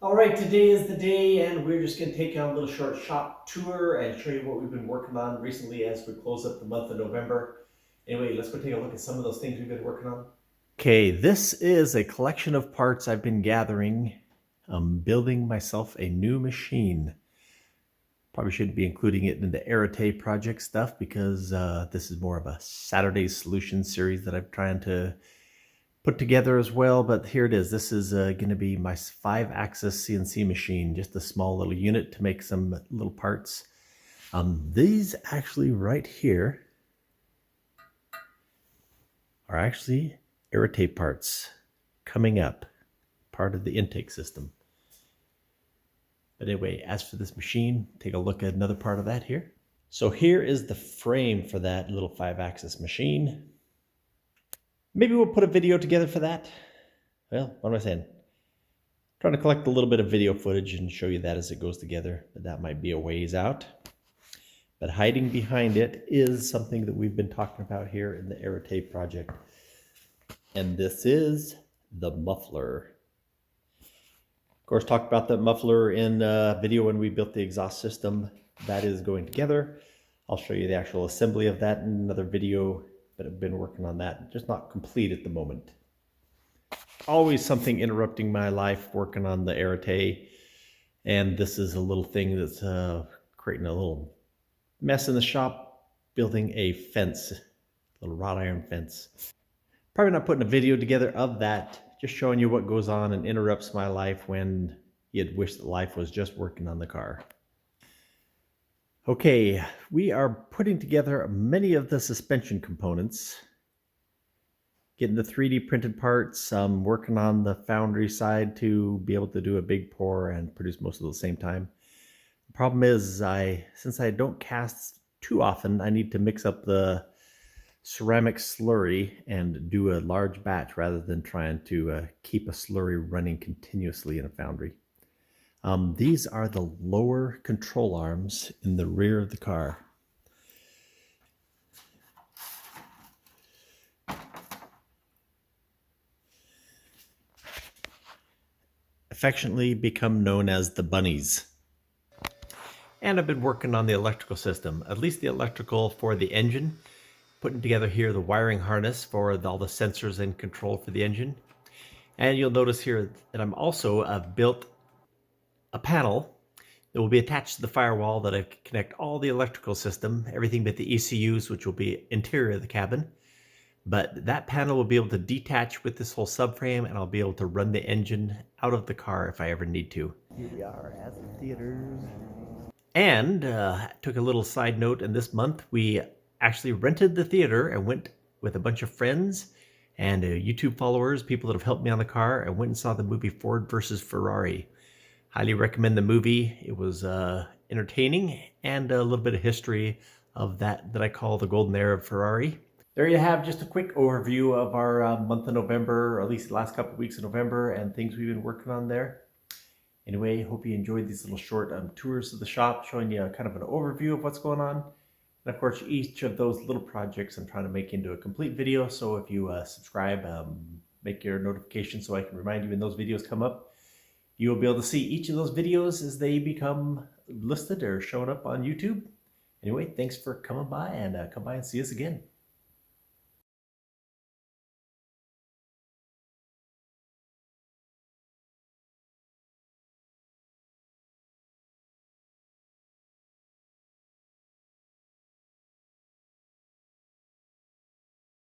All right, today is the day, and we're just going to take you on a little short shop tour and show you what we've been working on recently as we close up the month of November. Anyway, let's go take a look at some of those things we've been working on. Okay, this is a collection of parts I've been gathering. I'm building myself a new machine. Probably shouldn't be including it in the Arete project stuff because this is more of a Saturday Solution series that I'm trying to put together as well, but here it is. This is going to be my 5-axis CNC machine, just a small little unit to make some little parts. These actually right here are actually Arete parts coming up, part of the intake system. But anyway, as for this machine, take a look at another part of that here. So here is the frame for that little 5-axis machine. Maybe we'll put a video together for that. Well, what am I saying? Trying to collect a little bit of video footage and show you that as it goes together, but that might be a ways out. But hiding behind it is something that we've been talking about here in the Arete project. And this is the muffler. Of course, talked about the muffler in a video when we built the exhaust system. That is going together. I'll show you the actual assembly of that in another video, but I've been working on that, just not complete at the moment. Always something interrupting my life working on the Arete, and this is a little thing that's creating a little mess in the shop, building a fence, a little wrought iron fence. Probably not putting a video together of that, just showing you what goes on and interrupts my life when you'd wish that life was just working on the car. Okay, we are putting together many of the suspension components, getting the 3D printed parts, working on the foundry side to be able to do a big pour and produce most of the same time. The problem is, since I don't cast too often, I need to mix up the ceramic slurry and do a large batch rather than trying to keep a slurry running continuously in a foundry. These are the lower control arms in the rear of the car. Affectionately become known as the bunnies. And I've been working on the electrical system, at least the electrical for the engine, putting together here the wiring harness for all the sensors and control for the engine. And you'll notice here that I'm also built a panel that will be attached to the firewall that I can connect all the electrical system, everything but the ECUs, which will be interior of the cabin. But that panel will be able to detach with this whole subframe, and I'll be able to run the engine out of the car if I ever need to. Here we are at the theaters. And took a little side note, in this month we actually rented the theater and went with a bunch of friends and YouTube followers, people that have helped me on the car, and went and saw the movie Ford versus Ferrari. Highly recommend the movie. It was entertaining and a little bit of history of that I call the golden era of Ferrari. There you have just a quick overview of our month of November, or at least the last couple of weeks of November, and things we've been working on there. Anyway, hope you enjoyed these little short tours of the shop, showing you kind of an overview of what's going on. And of course, each of those little projects I'm trying to make into a complete video. So if you subscribe, make your notifications so I can remind you when those videos come up. You will be able to see each of those videos as they become listed or showing up on YouTube. Anyway, thanks for coming by, and come by and see us again.